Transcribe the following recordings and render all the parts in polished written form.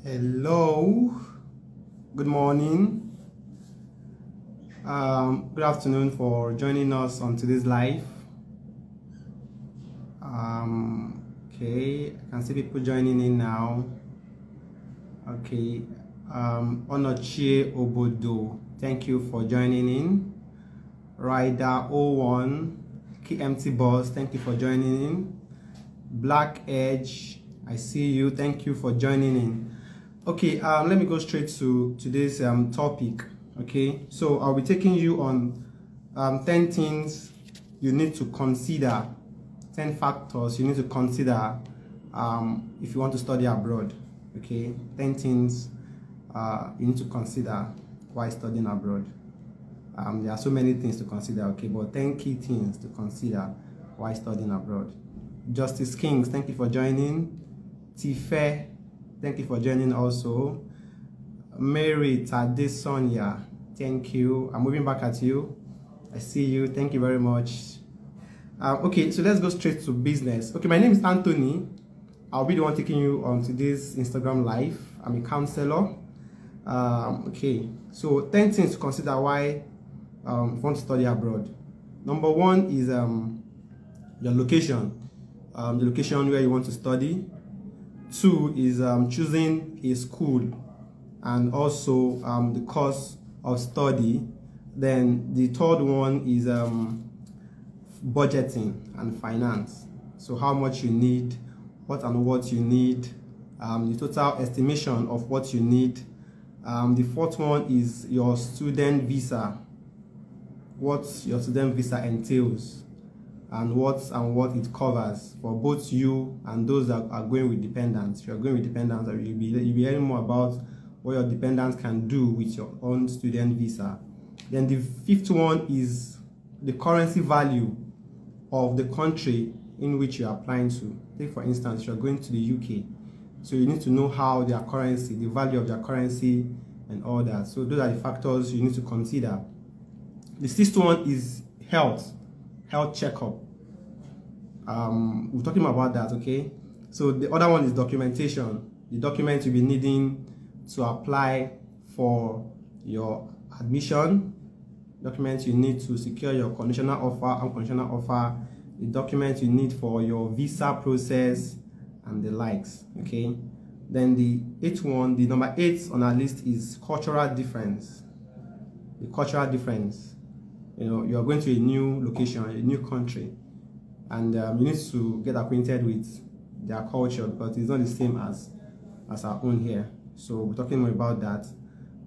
Hello, good morning, good afternoon for joining us on today's live. Okay, I can see people joining in now. Okay, Onochie Obodo, thank you for joining in. Rider 01, KMT Boss, thank you for joining in. Black Edge, I see you, thank you for joining in. Okay, let me go straight to today's topic. Okay, so I'll be taking you on 10 things you need to consider, 10 factors you need to consider if you want to study abroad. Okay, 10 things you need to consider while studying abroad. There are so many things to consider, okay, but 10 key things to consider while studying abroad. Justice Kings, thank you for joining. Tife, thank you for joining also. Mary Tadesonia, thank you. I'm moving back at you. I see you. Thank you very much. Okay, so let's go straight to business. Okay, my name is Anthony. I'll be the one taking you on today's Instagram live. I'm a counselor. Okay, so 10 things to consider why you want to study abroad. Number one is your location. The location where you want to study. 2 is choosing a school and also the course of study. Then the third one is budgeting and finance. So how much you need, what and what you need, the total estimation of what you need. The fourth one is your student visa, what your student visa entails, and what it covers for both you and those that are going with dependents. If you're going with dependents, you'll be hearing more about what your dependents can do with your own student visa. Then the fifth one is the currency value of the country in which you're applying to. Take for instance, you're going to the UK, so you need to know how their currency, the value of their currency and all that. So those are the factors you need to consider. The sixth one is health checkup. We're talking about that, okay? So the other one is documentation. The documents you'll be needing to apply for your admission, documents you need to secure your conditional offer, unconditional offer, the documents you need for your visa process and the likes, okay? Then the number 8 on our list is cultural difference. The cultural difference. You know, you are going to a new location, a new country, and you need to get acquainted with their culture, but it's not the same as our own here. So we're talking more about that.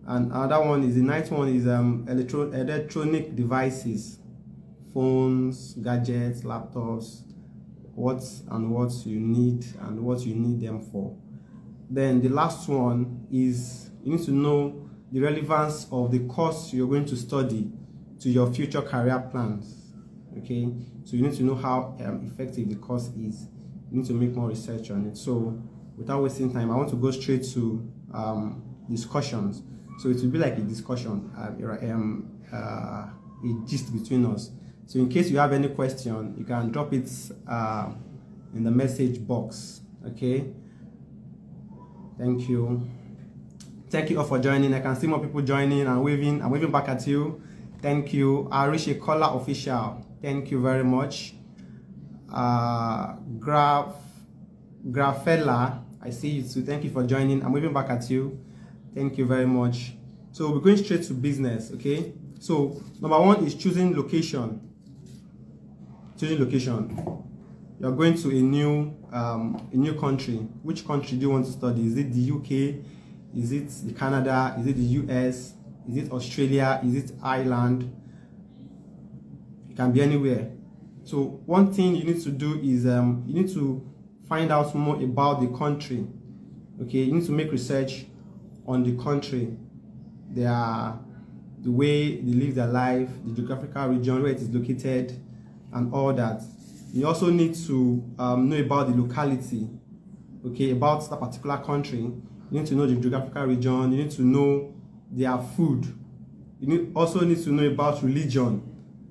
And another one is, the ninth one is electronic devices, phones, gadgets, laptops, what you need and what you need them for. Then the last one is, you need to know the relevance of the course you're going to study to your future career plans. Okay, so you need to know how effective the course is. You need to make more research on it. So without wasting time, I want to go straight to discussions. So it will be like a discussion, a gist between us. So in case you have any question, you can drop it in the message box. Okay, thank you all for joining. I can see more people joining and waving. I'm waving back at you. Thank you. Arisha Kola Official, thank you very much. Grafella, I see you too. Thank you for joining. I'm waving back at you. Thank you very much. So we're going straight to business, okay? So number one is choosing location. Choosing location. You're going to a new country. Which country do you want to study? Is it the UK? Is it the Canada? Is it the US? Is it Australia? Is it Ireland? It can be anywhere. So one thing you need to do is you need to find out more about the country. Okay, you need to make research on the country, the way they live their life, the geographical region where it is located, and all that. You also need to know about the locality. Okay, about that particular country. You need to know the geographical region. You need to know their food. You also need to know about religion,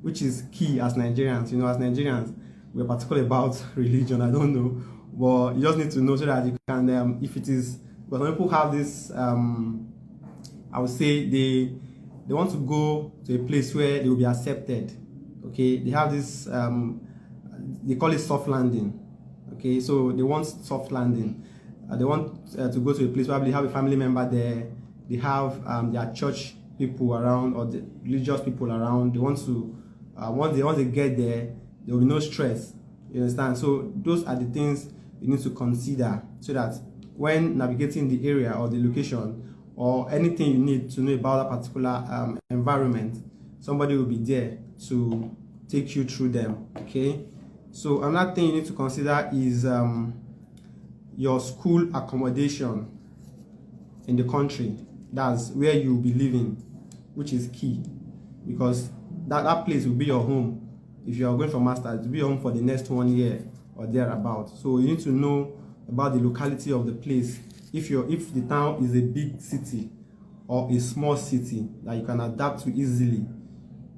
which is key as Nigerians. You know, as Nigerians, we're particular about religion. I don't know, but you just need to know so that you can, if it is But some people have this, I would say they want to go to a place where they will be accepted. Okay, they have this, they call it soft landing. Okay, so they want soft landing. They want to go to a place where they have a family member there. They have their church people around or the religious people around. They want to, once they get there, there will be no stress. You understand? So those are the things you need to consider, so that when navigating the area or the location or anything you need to know about a particular environment, somebody will be there to take you through them. Okay, so another thing you need to consider is your school accommodation in the country. That's where you'll be living, which is key, because that place will be your home. If you are going for masters, it will be your home for the next 1 year or thereabout. So you need to know about the locality of the place. If the town is a big city or a small city that you can adapt to easily.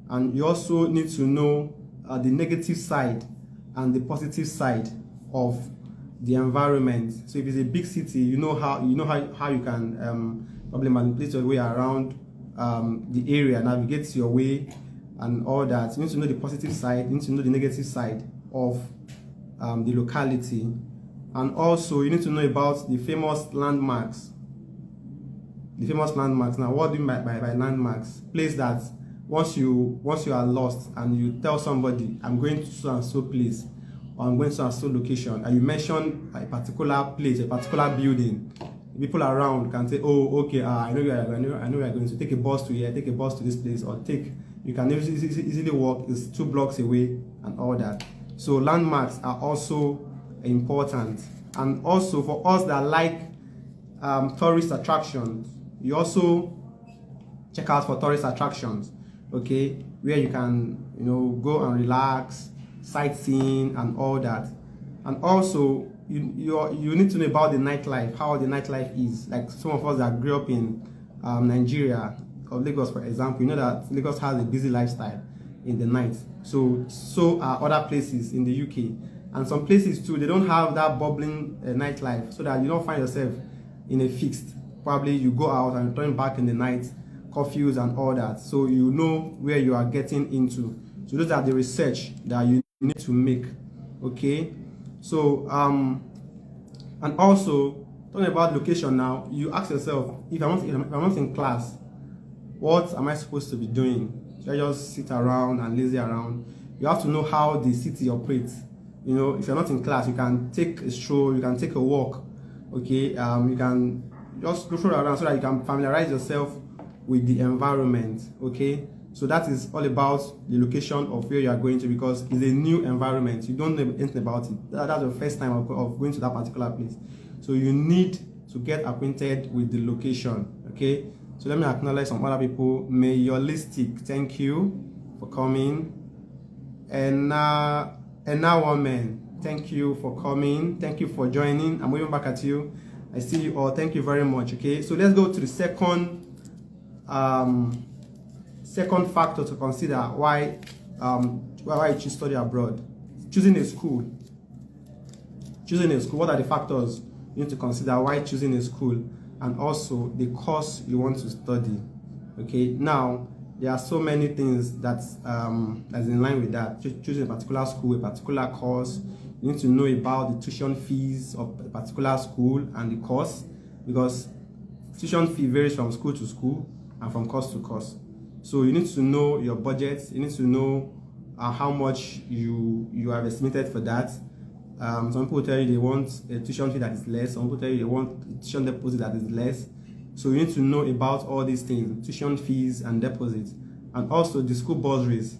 And you also need to know the negative side and the positive side of the environment. So if it's a big city, you know how you can probably manipulate your way around the area, navigate your way and all that. You need to know the positive side, you need to know the negative side of the locality. And also you need to know about the famous landmarks. Now, what do you mean by landmarks? Place that once you are lost and you tell somebody, I'm going to so and so place, or I'm going to so and so location, and you mention a particular place, a particular building, people around can say, oh, okay, I know where you're going to take a bus to here, take a bus to this place, or you can easily walk, it's 2 blocks away and all that. So landmarks are also important. And also for us that like tourist attractions, you also check out for tourist attractions, okay, where you can go and relax, sightseeing and all that. And also you need to know about the nightlife, how the nightlife is. Like some of us that grew up in Nigeria or Lagos, for example, you know that Lagos has a busy lifestyle in the night. So are other places in the UK. And some places too, they don't have that bubbling nightlife, so that you don't find yourself in a fixed. Probably you go out and return back in the night, curfews and all that. So you know where you are getting into. So those are the research that you need to make. Okay. So and also talking about location now, you ask yourself, if I'm not in class, what am I supposed to be doing? Should I just sit around and lazy around? You have to know how the city operates. If you're not in class, you can take a stroll, you can take a walk, okay? You can just go around so that you can familiarize yourself with the environment, okay? So that is all about the location of where you are going to, because it's a new environment. You don't know anything about it. That's the first time of going to that particular place. So you need to get acquainted with the location, okay? So let me acknowledge some other people. Mayolistic, thank you for coming. And now one man, thank you for coming, thank you for joining. I'm waving back at you. I see you all. Thank you very much. Okay, so let's go to the second factor to consider why you should study abroad. Choosing a school. What are the factors you need to consider why choosing a school, and also the course you want to study? Okay, now there are so many things that's in line with that. Choosing a particular school, a particular course. You need to know about the tuition fees of a particular school and the course, because tuition fee varies from school to school and from course to course. So you need to know your budget. You need to know how much you have estimated for that. Some people tell you they want a tuition fee that is less. Some people tell you they want a tuition deposit that is less. So you need to know about all these things, tuition fees and deposits, and also the school bursaries.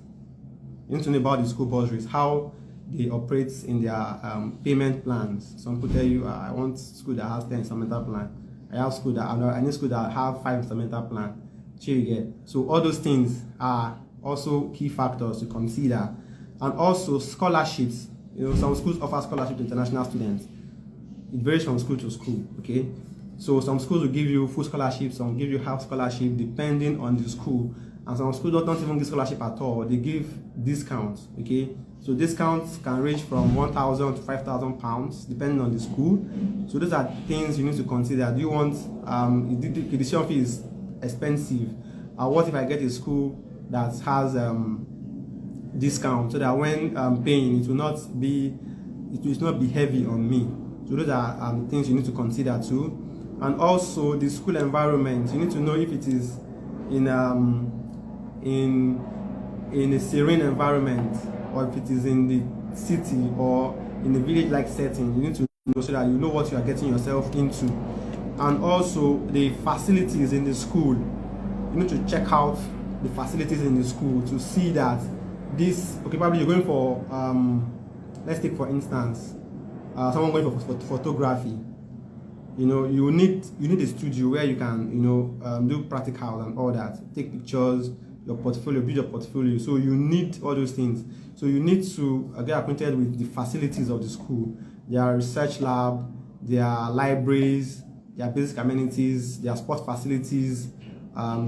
You need to know about the school bursaries, how they operate in their payment plans. Some people tell you, I want school that has 10 instrumental plan. I need school that have 5 instrumental plan. Here you get. So all those things are also key factors to consider. And also scholarships. Some schools offer scholarship to international students. It varies from school to school, okay? So some schools will give you full scholarship, some will give you half scholarship depending on the school. And some schools don't even give scholarship at all. They give discounts, okay? So discounts can range from 1,000 to 5,000 pounds, depending on the school. So those are things you need to consider. Do you want the tuition fee is expensive? What if I get a school that has discount, so that when paying, it will not be heavy on me? So those are things you need to consider too. And also the school environment. You need to know if it is in a serene environment, or if it is in the city or in a village-like setting. You need to know, so that you know what you are getting yourself into. And also the facilities in the school. You need to check out the facilities in the school to see that this, okay, probably you're going for let's take for instance someone going for photography. You need a studio where you can do practicals and all that, take pictures, your portfolio, build your portfolio. So you need all those things. So you need to get acquainted with the facilities of the school, their research lab, their libraries, their basic amenities, their sport facilities,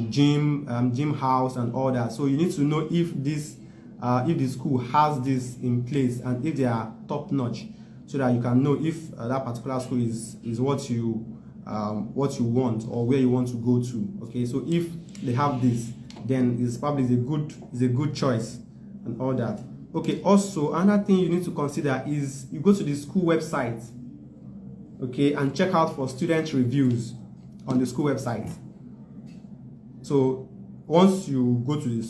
gym house and all that. So you need to know if the school has this in place and if they are top notch, so that you can know if that particular school is what you want or where you want to go to. Okay, so if they have this, then it's probably a good choice and all that. Okay, also another thing you need to consider is you go to the school website, okay, and check out for student reviews on the school website. So once you go to the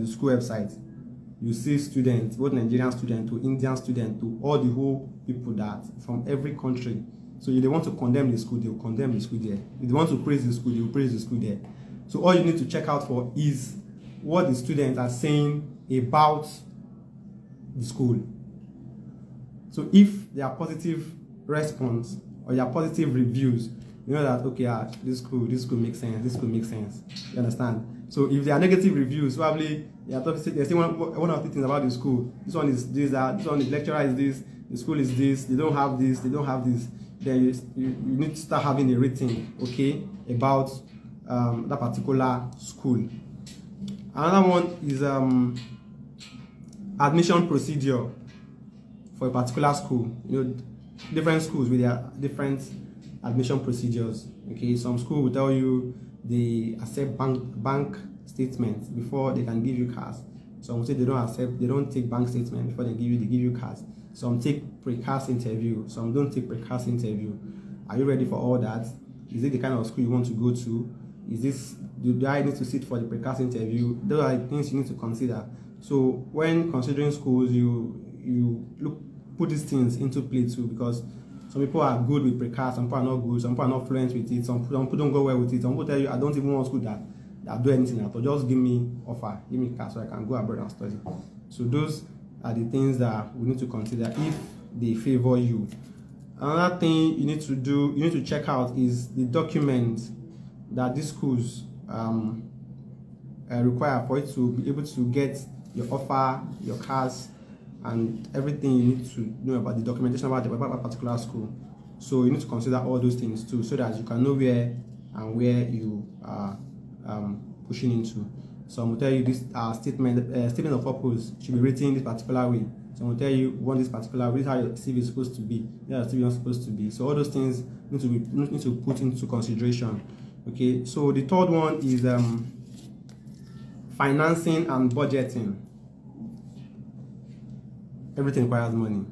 school website, you see students, both Nigerian students to Indian students to all the whole people that from every country. So if they want to condemn the school, they will condemn the school there. If they want to praise the school, they will praise the school there. So all you need to check out for is what the students are saying about the school. So if there are positive response or there are positive reviews, you know that okay, this school makes sense, this school makes sense. You understand? So if there are negative reviews, probably they say one of the things about the school. This one is this, that. This one, the lecturer is this. The school is this. They don't have this. They don't have this. Then you need to start having a rating, okay, about that particular school. Another one is admission procedure for a particular school. Different schools with their different admission procedures. Okay, some school will tell you they accept bank statements before they can give you cards. Some say they don't take bank statements before they give you cards. Some take pre-cast interview, some don't take pre-cast interview. Are you ready for all that? Is it the kind of school you want to go to? Do I need to sit for the pre-cast interview? Those are things you need to consider. So when considering schools, you put these things into play too, because some people are good with precast, some people are not good, some people are not fluent with it, some people don't go well with it. Some people tell you, I don't even want school that do anything at all. Just give me cash so I can go abroad and study. So those are the things that we need to consider if they favor you. Another thing you need to check out is the documents that these schools require for you to be able to get your offer, your cards, and everything you need to know about the documentation about a particular school. So you need to consider all those things too, so that you can know where you are pushing into. Some will tell you this statement of purpose should be written this particular way. Some will tell you want this particular way. This is how your CV is supposed to be. Yeah, your CV is supposed to be. So all those things need to put into consideration. Okay. So the third one is financing and budgeting. Everything requires money.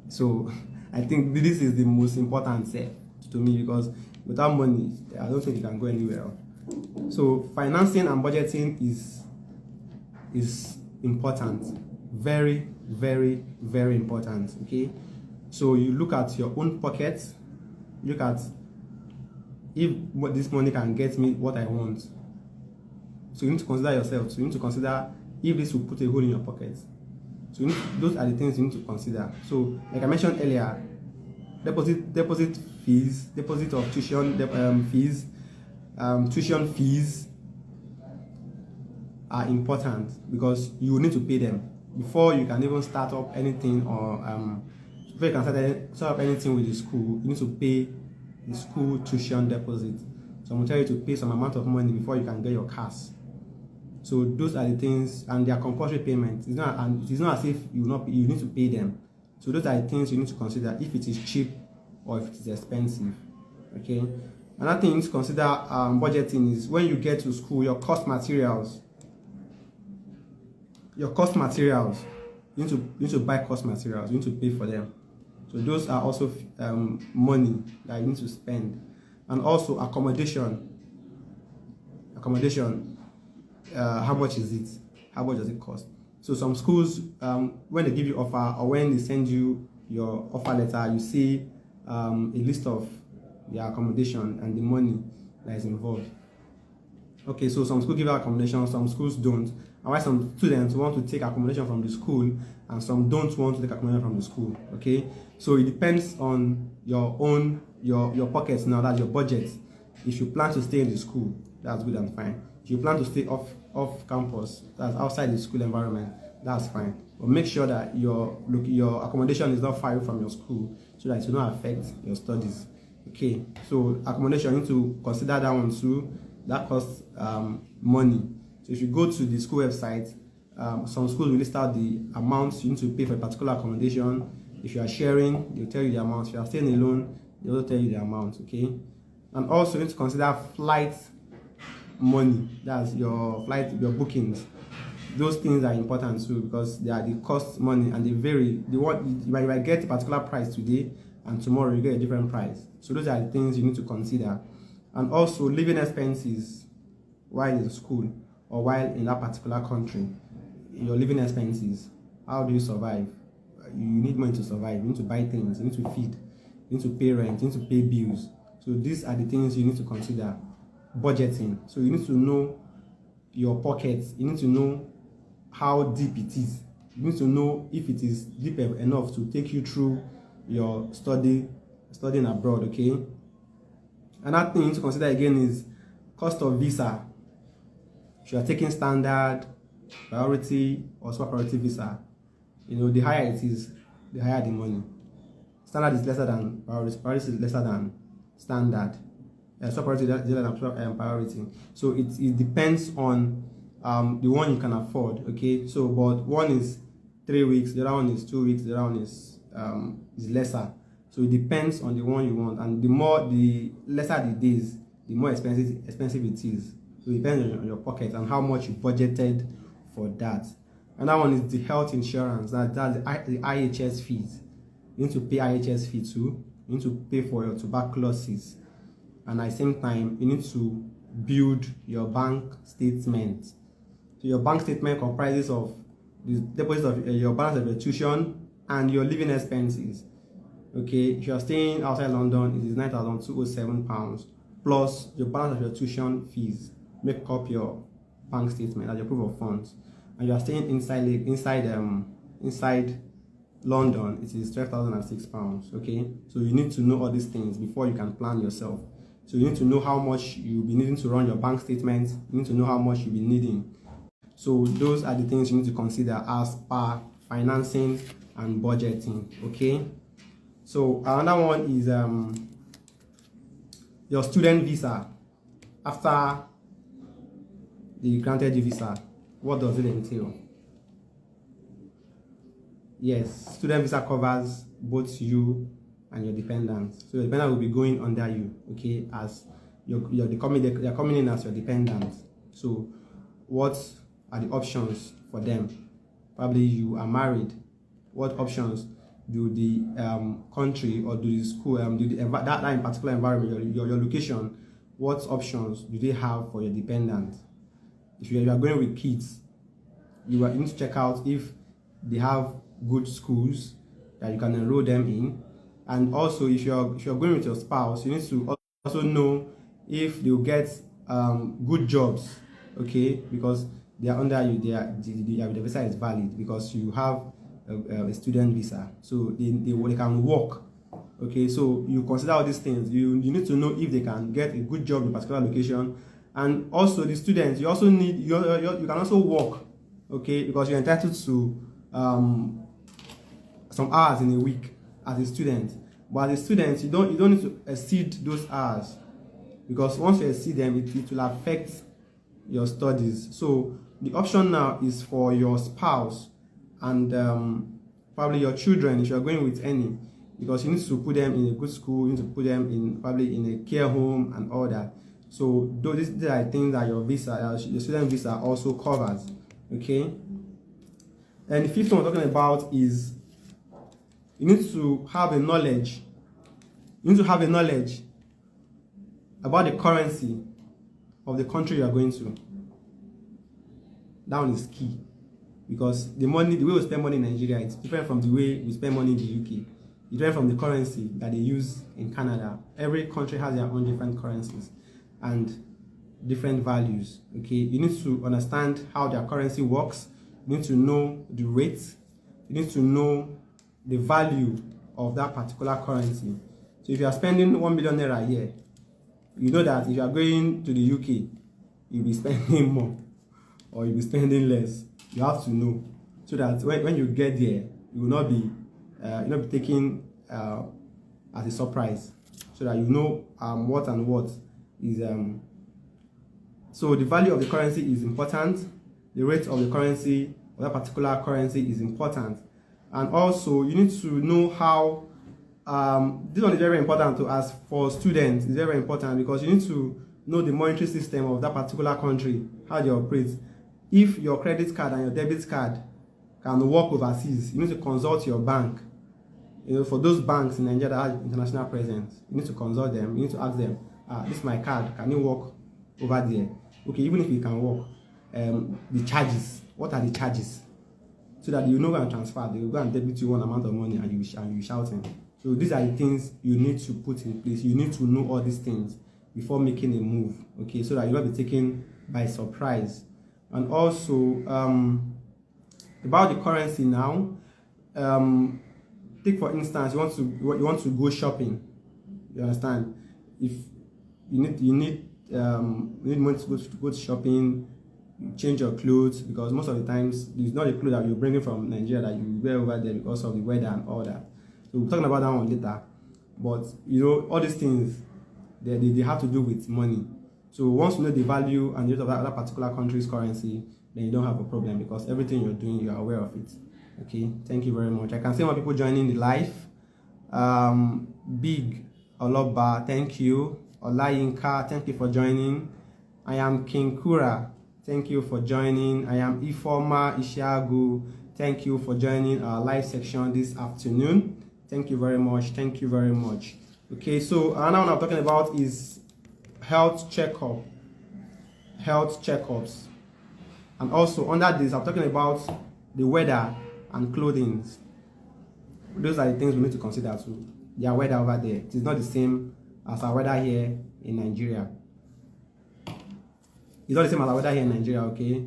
So I think this is the most important step to me, because without money, I don't think you can go anywhere. So financing and budgeting is important. Very, very, very important. Okay. So you look at your own pocket, look at if this money can get me what I want. So you need to consider yourself. So you need to consider if this will put a hole in your pocket. So those are the things you need to consider. So like I mentioned earlier, deposit fees, deposit of tuition fees, tuition fees are important, because you will need to pay them before you can even start up anything, or before you can start up anything with the school. You need to pay the school tuition deposit. So I'm going to tell you to pay some amount of money before you can get your cars. So those are the things, and they are compulsory payments. It is not as if you need to pay them. So those are the things you need to consider if it is cheap or if it is expensive. Okay. Another thing you need to consider budgeting is when you get to school, your cost materials. You need to buy cost materials. You need to pay for them. So those are also money that you need to spend. And also accommodation. How much is it? How much does it cost? So some schools, when they give you offer or when they send you your offer letter, you see a list of the accommodation and the money that is involved. Okay, so some schools give out accommodation, some schools don't. And why some students want to take accommodation from the school and some don't want to take accommodation from the school. Okay, so it depends on your own your pockets now. That's your budget. If you plan to stay in the school, that's good and fine. If you plan to stay off campus, that's outside the school environment, that's fine. But make sure that your accommodation is not far from your school so that it will not affect your studies. Okay, so accommodation, you need to consider that one too. That costs money. So if you go to the school website, some schools will list out the amounts you need to pay for a particular accommodation. If you are sharing, they'll tell you the amount. If you are staying alone, they'll tell you the amount. Okay, and also you need to consider flight money. That's your flight, your bookings. Those things are important too because they are the cost money and they vary. You might get a particular price today and tomorrow you get a different price. So those are the things you need to consider. And also living expenses while in school or while in that particular country. Your living expenses. How do you survive? You need money to survive. You need to buy things. You need to feed. You need to pay rent. You need to pay bills. So these are the things you need to consider. Budgeting. So you need to know your pockets. You need to know how deep it is. You need to know if it is deep enough to take you through your studying abroad. Okay. Another thing you need to consider again is cost of visa. If you are taking standard, priority, or super priority visa, the higher it is, the higher the money. Standard is lesser than priority. Priority is lesser than standard. Super priority is lesser than priority. So it depends on the one you can afford. Okay. So, but one is 3 weeks, the other one is 2 weeks, the other one is lesser. So it depends on the one you want, and the lesser the days, the more expensive it is. So it depends on your pocket and how much you budgeted for that. Another one is the health insurance. That's the IHS fees. You need to pay IHS fee too. You need to pay for your tuberculosis, and at the same time, you need to build your bank statement. So your bank statement comprises of the deposit of your balance of your tuition and your living expenses. Okay, if you are staying outside London, it is £9,207 plus your balance of your tuition fees. Make up your bank statement as your proof of funds. And you are staying inside London, it is £12,006. Okay, so you need to know all these things before you can plan yourself. So you need to know how much you'll be needing to run your bank statement. You need to know how much you'll be needing. So those are the things you need to consider as per financing and budgeting. Okay. So another one is your student visa. After they granted you visa, what does it entail? Yes, student visa covers both you and your dependents. So your dependent will be going under you, okay, as they're coming in as your dependents. So what are the options for them? Probably you are married. What options do the country or do the school, that in particular environment, your location, what options do they have for your dependent? If you are going with kids, you need to check out if they have good schools that you can enroll them in, and also if you're going with your spouse, you need to also know if they'll get good jobs, okay, because they are under you, the visa is valid because you have a student visa, so they can work. Okay, so you consider all these things. You need to know if they can get a good job in a particular location, and also the students. You also need you can also work, okay, because you're entitled to some hours in a week as a student. But as a student, you don't need to exceed those hours, because once you exceed them, it will affect your studies. So The option now is for your spouse and probably your children if you are going with any, because you need to put them in a good school, you need to put them in probably in a care home and all that. So these are things that your visa, your student visa also covers. Okay. And the fifth one we're talking about is you need to have a knowledge. You need to have a knowledge about the currency of the country you are going to. That one is key, because the way we spend money in Nigeria is different from the way we spend money in the UK. It's different from the currency that they use in Canada. Every country has their own different currencies and different values. Okay, you need to understand how their currency works. You need to know the rates. You need to know the value of that particular currency. So if you are spending 1 million naira a year, you know that if you are going to the UK, you'll be spending more or you'll be spending less. You have to know, so that when you get there, you will not be taken as a surprise, so that you know what and what is. So the value of the currency is important. The rate of the currency of that particular currency is important, and also you need to know how. This one is very important to us for students. It's very important because you need to know the monetary system of that particular country, how they operate. If your credit card and your debit card can work overseas, you need to consult your bank. For those banks in Nigeria that have international presence, you need to consult them. You need to ask them, this is my card, can it work over there? Okay, even if it can work, the charges, what are the charges? So that you know when you transfer, they will go and debit you one amount of money and you shouting. So these are the things you need to put in place. You need to know all these things before making a move, okay, so that you won't be taken by surprise. And also, about the currency now, take for instance, you want to go shopping. You understand? If you need money to go to shopping, you change your clothes, because most of the times it's not a clothes that you're bringing from Nigeria that you wear over there because of the weather and all that. So we're talking about that one later. But all these things they have to do with money. So once you know the value and the rate of that particular country's currency, then you don't have a problem, because everything you're doing, you're aware of it. Okay, thank you very much. I can see more people joining the live. Big Oloba, thank you. Olayinka, thank you for joining. I am King Kura, thank you for joining. I am Ifoma Ishagu, thank you for joining our live section this afternoon. Thank you very much. Thank you very much. Okay, so another one I'm talking about is health checkups. And also under this, I'm talking about the weather and clothing. Those are the things we need to consider too. Their weather over there, it is not the same as our weather here in Nigeria. It's not the same as our weather here in Nigeria, okay?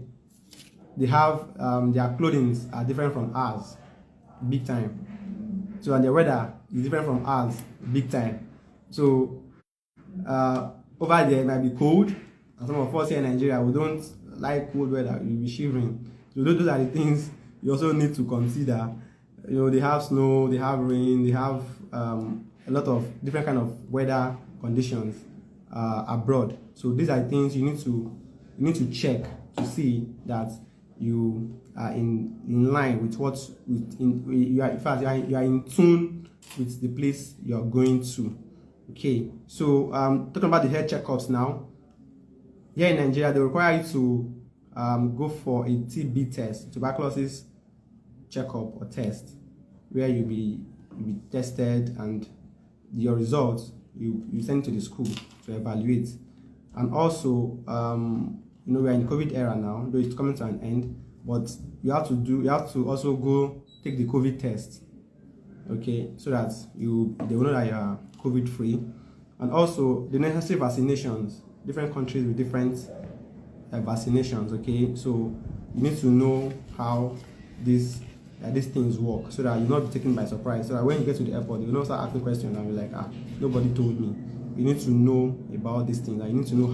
They have their clothing are different from ours, big time. So and their weather is different from ours, big time. So over there it might be cold, and some of us here in Nigeria, we don't like cold weather, you'll be shivering. So those are the things you also need to consider. They have snow, they have rain, they have a lot of different kind of weather conditions abroad. So these are things you need to check to see that you are in line with you are in tune with the place you are going to. Okay, so talking about the health checkups now. Here in Nigeria, they require you to go for a TB test, tuberculosis checkup or test, where you'll be tested, and your results you send to the school to evaluate. And also, we're in COVID era now, though it's coming to an end, but you have to also go take the COVID test, okay, so that they will know that you are COVID free. And also the necessary vaccinations, different countries with different vaccinations, okay. So you need to know how these things work, so that you'll not be taken by surprise, so that when you get to the airport, you will not start asking questions and be like, nobody told me. You need to know about these things, and you need to know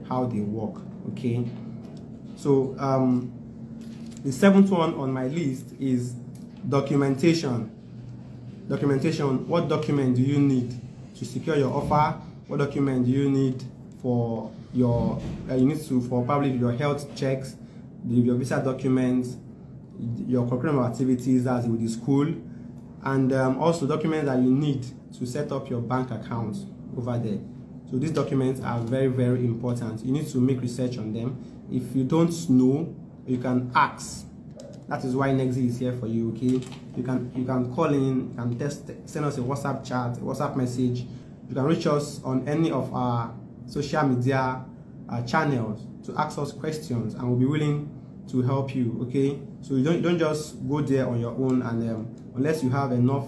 how they work, okay. So the seventh one on my list is documentation. What document do you need to secure your offer? What document do you need for for probably your health checks? your visa documents, your curriculum activities as with the school, and also documents that you need to set up your bank account over there. So these documents are very, very important. You need to make research on them. If you don't know, you can ask. That is why Nexi is here for you. Okay, you can call in, you can send us a WhatsApp chat, a WhatsApp message. You can reach us on any of our social media channels to ask us questions, and we'll be willing to help you. Okay, so you don't just go there on your own, and unless you have enough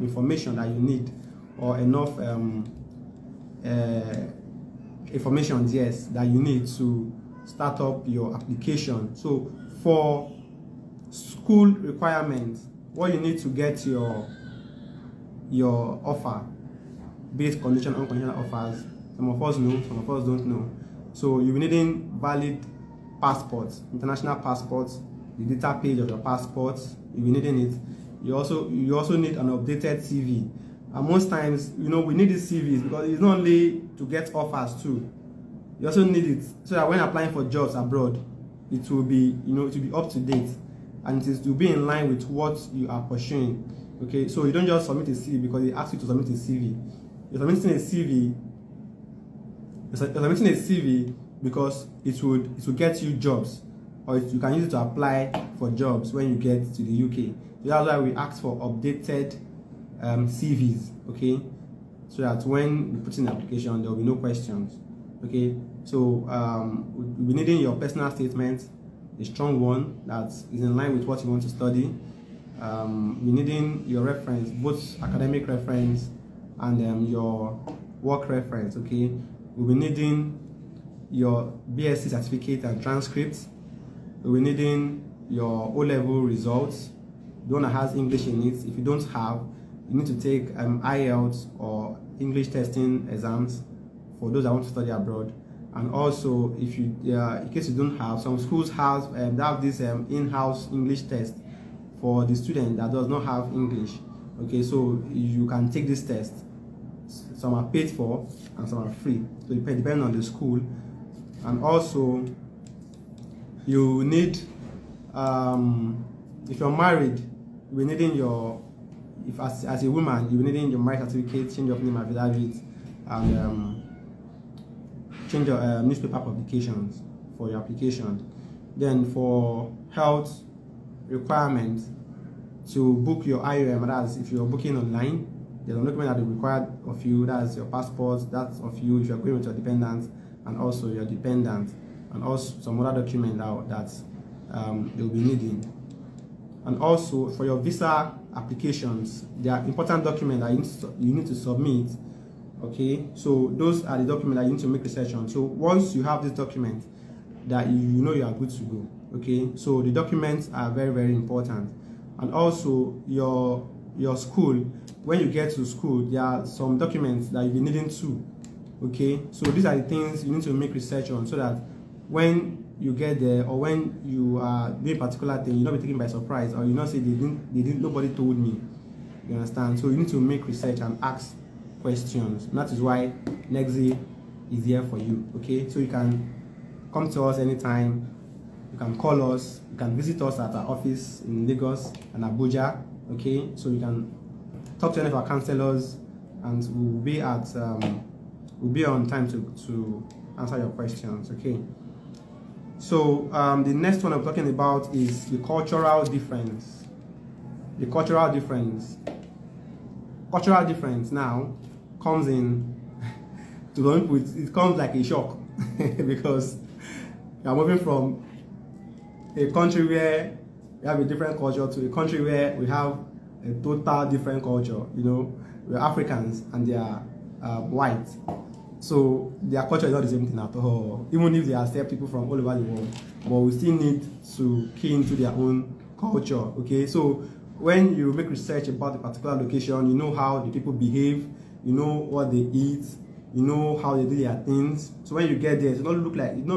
information that you need, or enough information, yes, that you need to start up your application. So for school requirements, what you need to get your offer, based condition, unconditional offers. Some of us know, some of us don't know. So you'll be needing valid passports, international passports, the data page of your passports. You'll be needing it. You also need an updated CV. And most times, we need these CVs because it's not only to get offers too. You also need it so that when applying for jobs abroad, it will be, it will be up to date, and it is to be in line with what you are pursuing. Okay, so you don't just submit a CV because they ask you to submit a CV. You're submitting a CV because it will get you jobs, or you can use it to apply for jobs when you get to the UK. So that's why we ask for updated CVs, okay, so that when you put in the application, there will be no questions. Okay, so we'll be needing your personal statement, a strong one that is in line with what you want to study. We're needing your reference, both academic reference and your work reference. Okay, we'll be needing your BSc certificate and transcripts. We'll be needing your O-level results, the one that has English in it. If you don't have, you need to take IELTS or English testing exams for those that want to study abroad. And also, if you, in case you don't have, some schools have this in-house English test for the student that does not have English. Okay, so you can take this test. Some are paid for and some are free, so it depends on the school. And also, you need, if you're married, you're needing your, if as a woman, you're needing your marriage certificate, change of name affidavit, and change your newspaper publications for your application. Then for health requirements, to book your IOM, that's if you're booking online, there's a document that is required of you, that's your passport, that's of you if you're going with your dependent, and also your dependent, and also some other document that they'll be needing. And also for your visa applications, there are important documents that you need to submit. Okay, so those are the documents that you need to make research on. So once you have this document, that you know you are good to go. Okay, so the documents are very, very important. And also your school, when you get to school, there are some documents that you'll be needing too. Okay, so these are the things you need to make research on, so that when you get there, or when you are doing a particular thing, you'll not be taken by surprise, or you not say nobody told me. You understand? So you need to make research and ask questions. And that is why Nexi is here for you. Okay, so you can come to us anytime. You can call us. You can visit us at our office in Lagos and Abuja. Okay, so you can talk to any of our counselors, and we'll be on time to answer your questions. Okay. So the next one I'm talking about is the cultural difference. The cultural difference. Cultural difference now comes in to the people, it comes like a shock because you are moving from a country where we have a different culture to a country where we have a total different culture. We're Africans and they are white. So their culture is not the same thing at all, even if they accept people from all over the world. But we still need to key into their own culture. Okay, so when you make research about a particular location, you know how the people behave, you know what they eat, you know how they do their things. So when you get there, it's not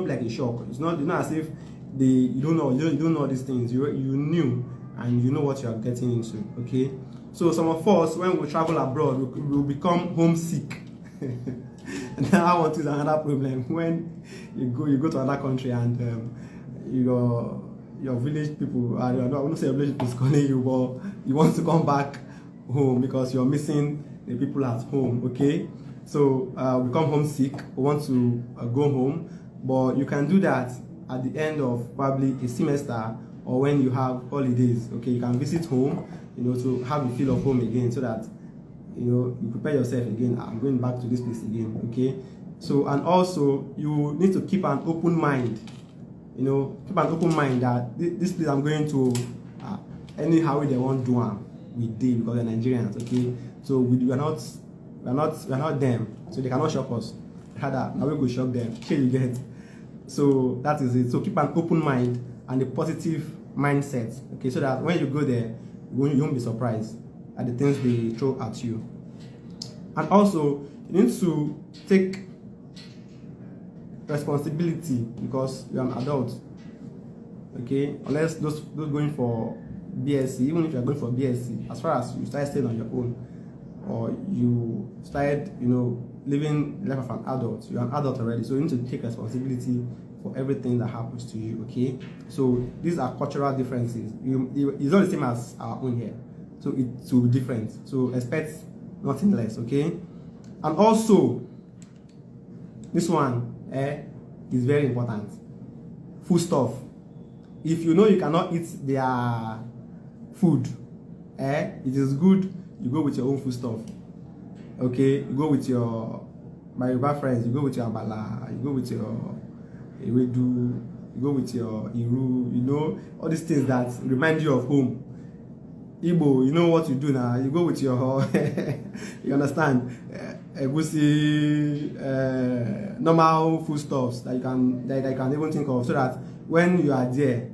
like a shock. It's not as if you don't know these things. You knew, and you know what you are getting into. Okay, so some of us, when we travel abroad, we become homesick. And that one is another problem. When you go to another country and your village people, I won't say your village people is calling you, but you want to come back home because you're missing the people at home. Okay, so we become homesick, we want to go home, but you can do that at the end of probably a semester or when you have holidays. Okay, you can visit home, to have the feel of home again, so that you prepare yourself again. I'm going back to this place again. Okay, so and also you need to keep an open mind. Keep an open mind that this place I'm going to, anyhow they want to do them, we did, because they're Nigerians. Okay, so we are not them, so they cannot shock us. Rather, now we go shock them. Here you get. So that is it. So keep an open mind and a positive mindset. Okay, so that when you go there, you won't be surprised at the things they throw at you. And also, you need to take responsibility because you're an adult. Okay, unless those going for BSc, even if you're going for BSc, as far as you start staying on your own, or you started, living the life of an adult, you're an adult already, so you need to take responsibility for everything that happens to you. Okay, so these are cultural differences. It's not the same as our own here, so it will be different. So expect nothing less. Okay, and also this one is very important. Food stuff. If you know you cannot eat their food, it is good you go with your own food stuff. Okay, you go with your Yoruba friends, you go with your abala, you go with your ewedu, you go with your iru, all these things that remind you of home. Igbo, you know what you do now. You go with your, you understand, egusi, normal foodstuffs that you can even think of, so that when you are there,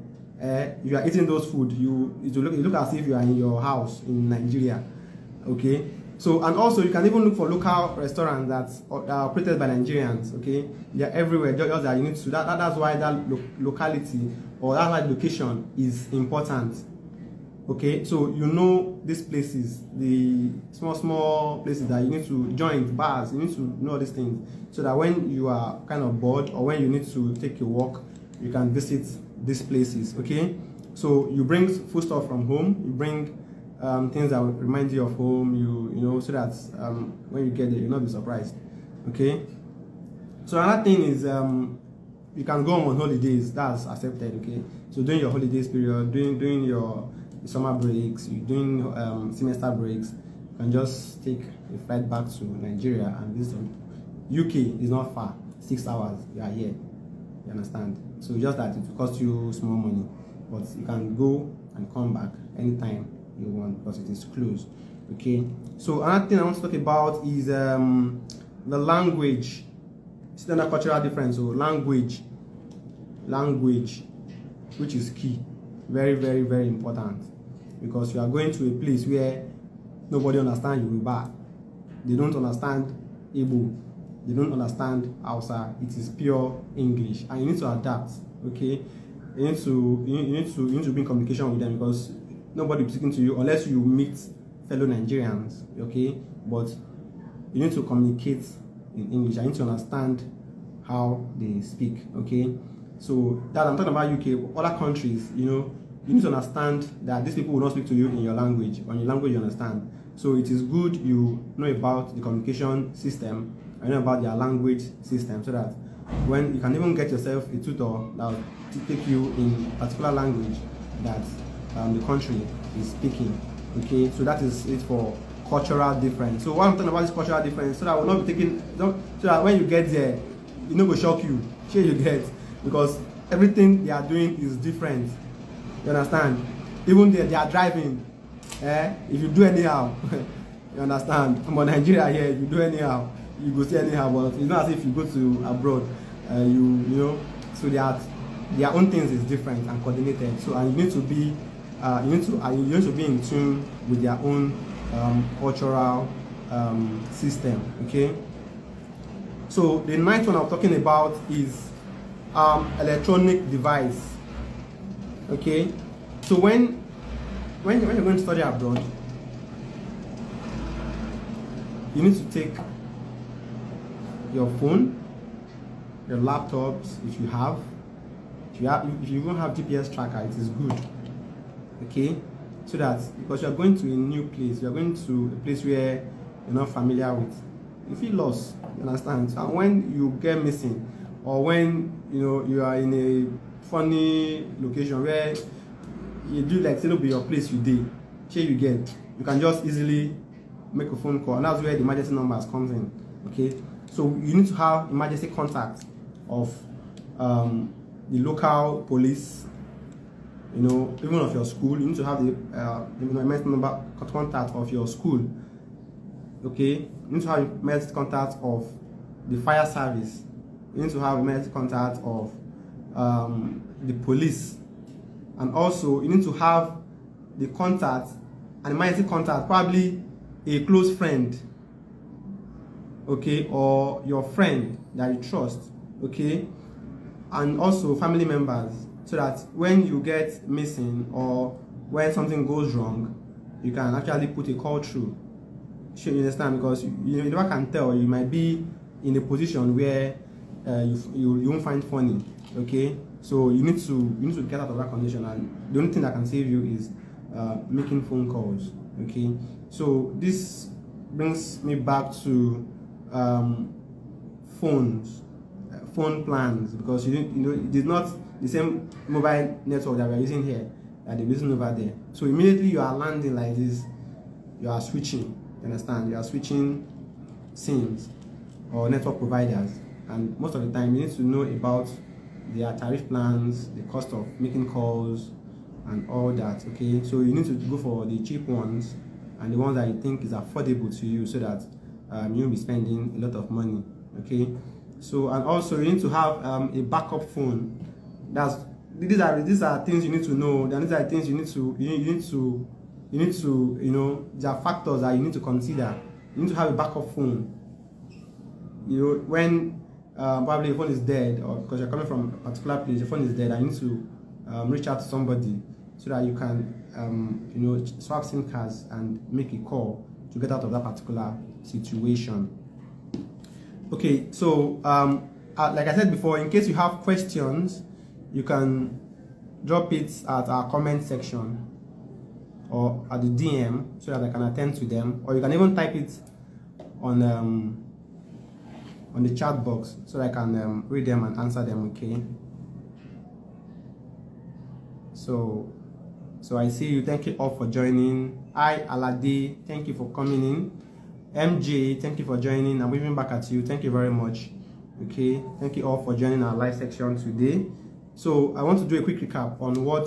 you are eating those food, it look as if you are in your house in Nigeria. Okay, so and also you can even look for local restaurants that are operated by Nigerians. Okay, they are everywhere. Just that you need to. That's why that locality or that location is important. Okay, so these places, the small places that you need to join, bars, you need to know these things, so that when you are kind of bored or when you need to take a walk, you can visit these places. Okay, so you bring food stuff from home, you bring things that will remind you of home, so that when you get there, you'll not be surprised. Okay, so another thing is you can go on holidays. That's accepted. Okay, so during your holidays period, during your summer breaks, you're doing semester breaks, you can just take a flight back to Nigeria and visit. UK is not far, 6 hours, you are here, you understand? So just that it will cost you small money, but you can go and come back anytime you want because it is close. Okay, so another thing I want to talk about is the language. It's another cultural difference. So language, which is key, very, very, very important, because you are going to a place where nobody understands Yoruba, they don't understand Igbo, they don't understand Hausa. It is pure English, and you need to adapt. Okay, you need to be in communication with them, because nobody will be speaking to you unless you meet fellow Nigerians. Okay, but you need to communicate in English. I need to understand how they speak. Okay, so that I'm talking about UK. Other countries, you need to understand that these people will not speak to you in your language, or in your language you understand. So it is good you know about the communication system and know about their language system, so that when you can even get yourself a tutor that will take you in particular language that the country is speaking. Okay, so that is it for cultural difference. So what I'm talking about is cultural difference, so that I will not be taking, so that when you get there, it no go shock you. Sure you get, because everything they are doing is different. You understand? Even they are driving. If you do anyhow, you understand? But Nigeria here, if you do anyhow, you go see anyhow. But it's not as if you go to abroad. So their own things is different and coordinated. So and you need to be in tune with their own cultural system. Okay. So the ninth one I'm talking about is electronic device. Okay, so when you're going to study abroad, you need to take your phone, your laptops if you if you even have GPS tracker, it is good. Okay, so that because you are going to a new place, you are going to a place where you're not familiar with, you feel lost. You understand? And when you get missing, or when you are in a funny location where you do like say no be your place you did, you can just easily make a phone call, and that's where the emergency numbers comes in. Okay, so you need to have emergency contact of the local police, even of your school. You need to have the emergency number contact of your school. Okay, you need to have emergency contact of the fire service. You need to have emergency contact of the police, and also you need to have the contact and emergency contact, probably a close friend, okay, or your friend that you trust, okay, and also family members, so that when you get missing or when something goes wrong, you can actually put a call through. You understand? Because you never can tell. You might be in a position where you won't find funny. Okay, so you need to get out of that condition, and the only thing that can save you is making phone calls. Okay, so this brings me back to phone plans, because it is not the same mobile network that we're using here that they're using over there. So immediately you are landing like this, you are switching. You understand? You are switching SIMs or network providers, and most of the time you need to know about their tariff plans, the cost of making calls, and all that. Okay, so you need to go for the cheap ones and the ones that you think is affordable to you, so that you won't be spending a lot of money. Okay, so and also you need to have a backup phone. These are things you need to know. These are things you need to there are factors that you need to consider. You need to have a backup phone. When probably your phone is dead, or because you're coming from a particular place, your phone is dead, and you need to reach out to somebody so that you can swap SIM cards and make a call to get out of that particular situation. Okay, so like I said before, in case you have questions, you can drop it at our comment section or at the DM, so that I can attend to them, or you can even type it on the chat box, so that I can read them and answer them. Okay, so I see you. Thank you all for joining. Alade, thank you for coming in. MJ, thank you for joining. I'm waving back at you. Thank you very much. Okay, thank you all for joining our live section today. So I want to do a quick recap on what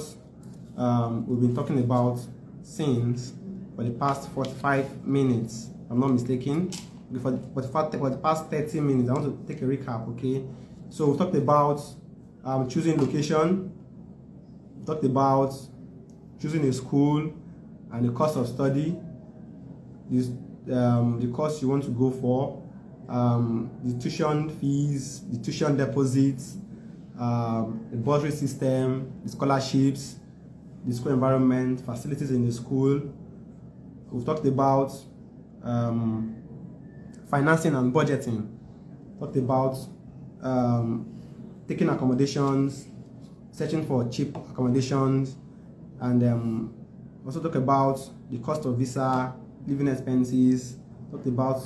we've been talking about since for the past 45 minutes. If I'm not mistaken. For the past 30 minutes, I want to take a recap. Okay, so we talked about choosing location, we talked about choosing a school and the cost of study, the course you want to go for, the tuition fees, the tuition deposits, the bursary system, the scholarships, the school environment, facilities in the school. We've talked about financing and budgeting. Talked about taking accommodations, searching for cheap accommodations, and also talk about the cost of visa, living expenses. Talked about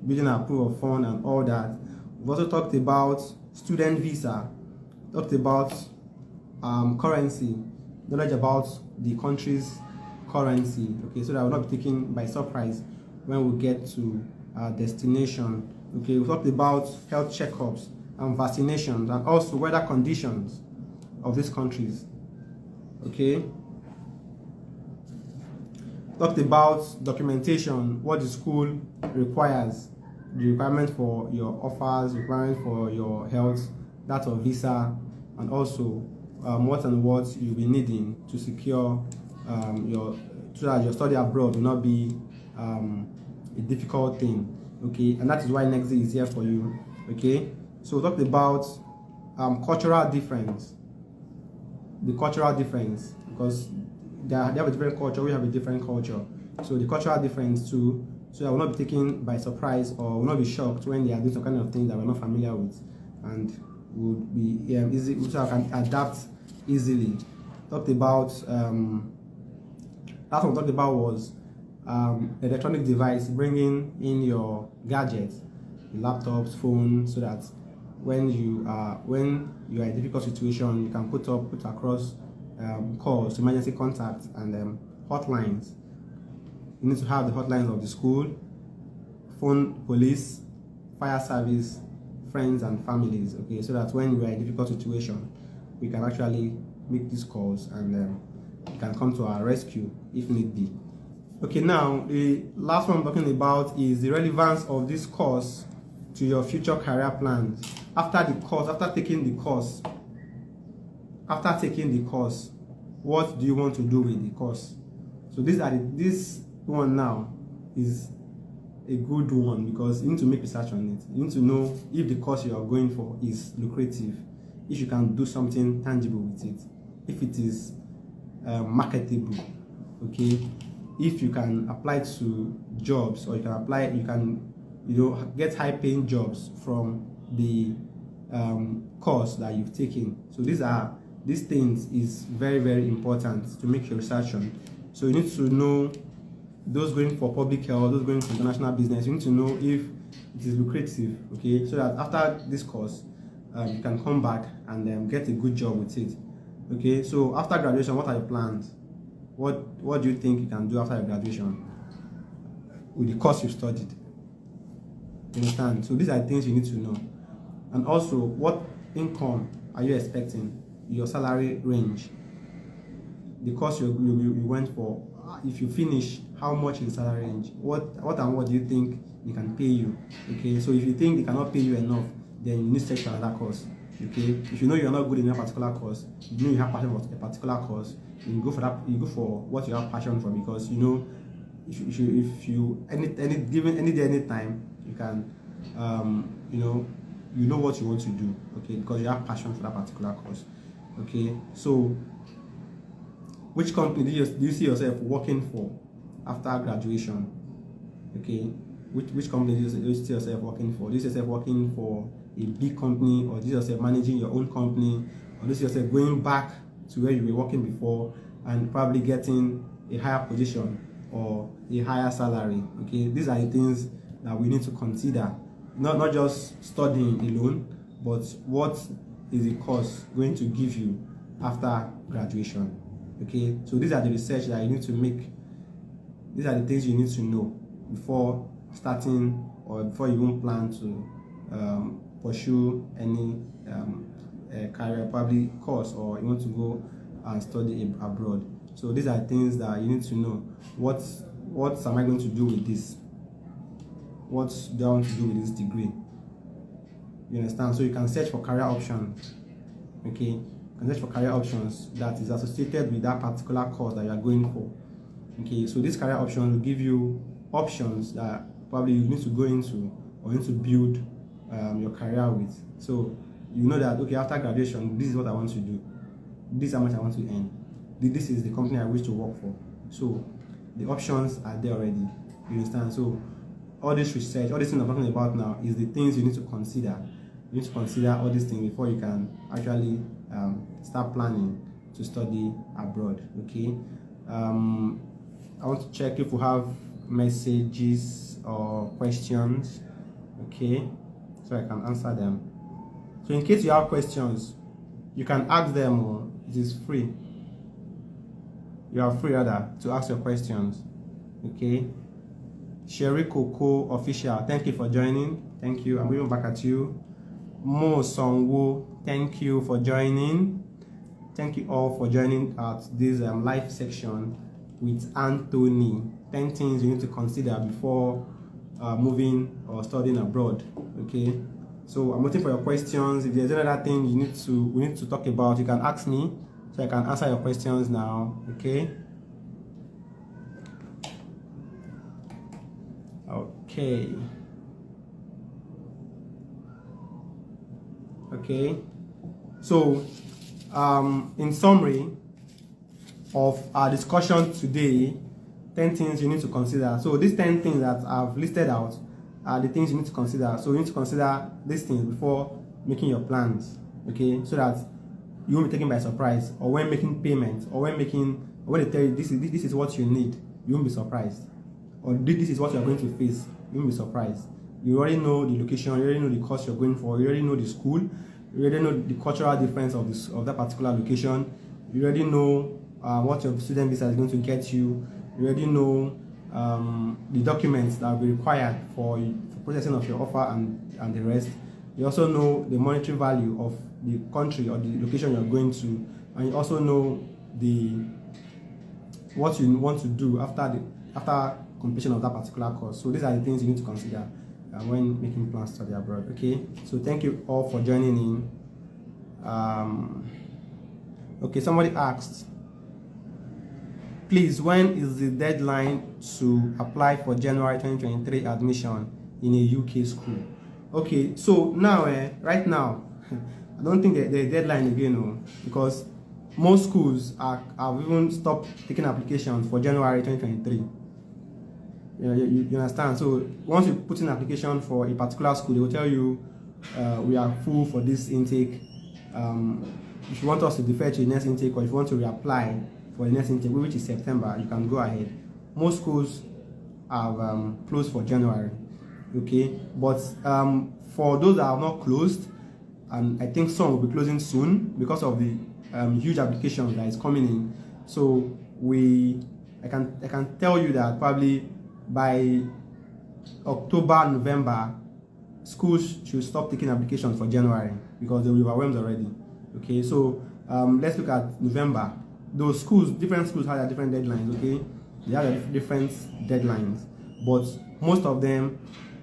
building an approval fund and all that. We've also talked about student visa. Talked about currency, knowledge about the country's currency. Okay, so that will not be taken by surprise when we get to our destination. Okay, we talked about health checkups and vaccinations, and also weather conditions of these countries. Okay, talked about documentation, what the school requires, the requirement for your offers, requirement for your health, that of visa, and also what you'll be needing to secure so that your study abroad will not be a difficult thing. Okay, and that is why Nexi is here for you. Okay, so we talked about cultural difference, because they have a different culture, we have a different culture. So the cultural difference too, so that will not be taken by surprise or will not be shocked when they are doing some kind of things that we're not familiar with. And would be easy, so I can adapt easily. Talked about last one talked about was electronic device, bringing in your gadgets, laptops, phones, so that when you are in a difficult situation, you can put across calls, emergency contacts, and hotlines. You need to have the hotlines of the school, phone, police, fire service, friends and families, okay, so that when we are in a difficult situation, we can actually make these calls and you can come to our rescue if need be. Okay, now the last one I'm talking about is the relevance of this course to your future career plans. After taking the course, what do you want to do with the course? So this one now is a good one, because you need to make research on it. You need to know if the course you are going for is lucrative, if you can do something tangible with it, if it is marketable, okay, if you can apply to jobs, or you can get high-paying jobs from the course that you've taken. So these things is very, very important to make your research on. So you need to know those going for public health, those going for international business. You need to know if it is lucrative, okay, so that after this course you can come back and get a good job with it. Okay, so after graduation, what are your plans? What do you think you can do after your graduation with the course you studied? You understand? So these are things you need to know. And also, what income are you expecting? Your salary range. The course you went for, if you finish, how much is the salary range? What do you think they can pay you? Okay, so if you think they cannot pay you enough, then you need to search for another course. Okay, if you know you're not good in a particular course, you know you have passion for a particular course, you go for that. You go for what you have passion for, because you know if you any day, any time, you can you know what you want to do. Okay, because you have passion for that particular course. Okay, so which company do you see yourself working for after graduation? Okay, which company do you see yourself working for? Do you see yourself working for a big company, or do you see yourself managing your own company, or do you see yourself going back to where you were working before and probably getting a higher position or a higher salary? Okay, these are the things that we need to consider. Not just studying alone, but what is the course going to give you after graduation? Okay, so these are the research that you need to make. These are the things you need to know before starting, or before you even plan to pursue any career, probably course, or you want to go and study abroad. So these are things that you need to know. What am I going to do with this? What do I want to do with this degree? You understand? So you can search for career options. Okay, you can search for career options that is associated with that particular course that you are going for. Okay, so this career option will give you options that probably you need to go into, or need to build your career with. So you know that, okay, after graduation, this is what I want to do, this is how much I want to earn, this is the company I wish to work for. So the options are there already. You understand? So all this research, all these things I'm talking about now, is the things you need to consider. You need to consider all these things before you can actually start planning to study abroad. Okay, I want to check if we have messages or questions. Okay, so I can answer them. So in case you have questions, you can ask them, or it is free. You are free rather to ask your questions. Okay, Sherry Coco Official, thank you for joining. Thank you. I'm going back at you. Mo Songwo, thank you for joining. Thank you all for joining at this live section with Anthony. 10 things you need to consider before moving or studying abroad. Okay, so I'm waiting for your questions. If there's another thing we need to talk about, you can ask me, so I can answer your questions now. Okay. Okay, so in summary of our discussion today, 10 things you need to consider. So these 10 things that I've listed out are the things you need to consider. So you need to consider these things before making your plans. okay, so that you won't be taken by surprise, or when making payments, or when they tell you this is what you need, you won't be surprised, or this is what you are going to face, you won't be surprised. You already know the location, you already know the course you're going for, you already know the school, you already know the cultural difference of that particular location, you already know what your student visa is going to get you, you already know the documents that will be required for processing of your offer and the rest. You also know the monetary value of the country or the location you're going to, and you also know what you want to do after completion of that particular course. So these are the things you need to consider when making plans to study abroad. Okay, so thank you all for joining in. Okay, somebody asked, please, when is the deadline to apply for January 2023 admission in a UK school? Okay, so now right now I don't think the deadline again, because most schools have even stopped taking applications for January 2023. You understand? So once you put in an application for a particular school, they will tell you we are full for this intake. If you want us to defer to the next intake, or if you want to reapply for the next intake, which is September, you can go ahead. Most schools have closed for January. Okay, but for those that are not closed, and I think some will be closing soon because of the huge application that is coming in. So I can tell you that probably by October, November, schools should stop taking applications for January because they will be overwhelmed already. Okay, so let's look at November. Those schools, different schools have their different deadlines. Okay, they have their different deadlines, but most of them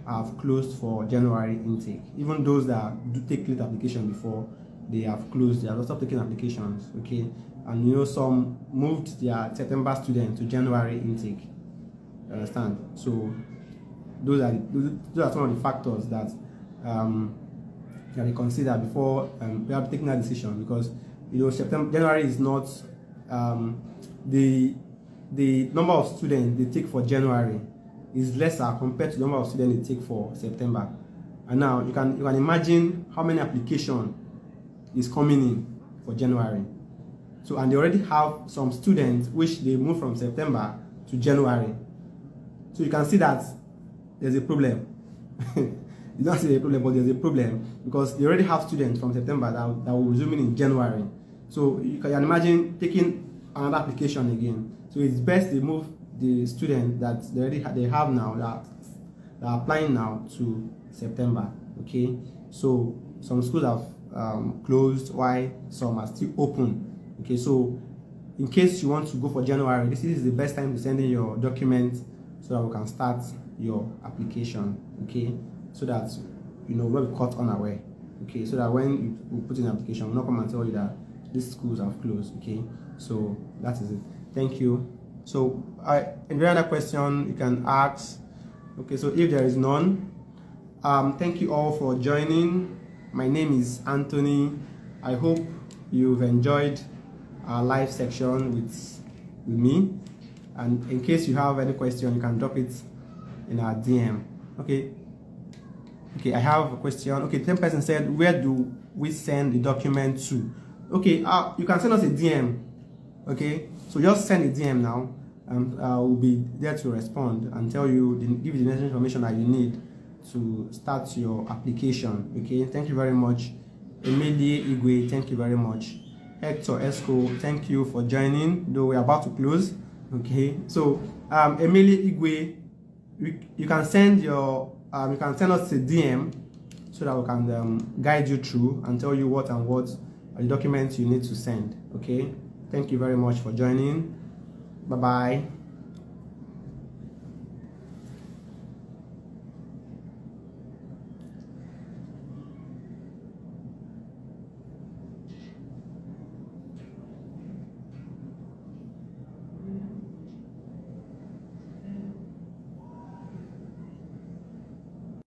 have closed for January intake. Even those that do take late application before, they have closed. They have stopped taking applications. Okay, and some moved their September students to January intake. You understand? So those are some of the factors that can be considered before we have taken that decision, because January is not the number of students they take for January is lesser compared to the number of students they take for September. And now you can imagine how many applications is coming in for January. So, and they already have some students which they move from September to January. So you can see that there's a problem. You don't see a problem, but there's a problem because they already have students from September that will resume in January. So you can imagine taking another application again. So it's best they move the students that they have now that are applying now to September. Okay, so some schools have closed while some are still open. Okay, so in case you want to go for January, this is the best time to send in your documents so that we can start your application. Okay, so that we'll be caught unaware. Okay, so that when you put in an application, we'll not come and tell you that these schools have closed. Okay, so that is it. Thank you. So any other question you can ask. Okay, so if there is none, thank you all for joining. My name is Anthony. I hope you've enjoyed our live section with me. And in case you have any question, you can drop it in our DM. Okay, I have a question. Okay, the same person said, where do we send the document to? Okay, you can send us a DM. Okay, so just send a DM now, and we'll be there to respond and tell you, give you the necessary information that you need to start your application. Okay, thank you very much. Emilie Igwe, thank you very much. Hector Esco, thank you for joining, though we're about to close. Okay, so Emilie Igwe, you can send us a DM so that we can guide you through and tell you what are the documents you need to send. Okay, thank you very much for joining. Bye bye.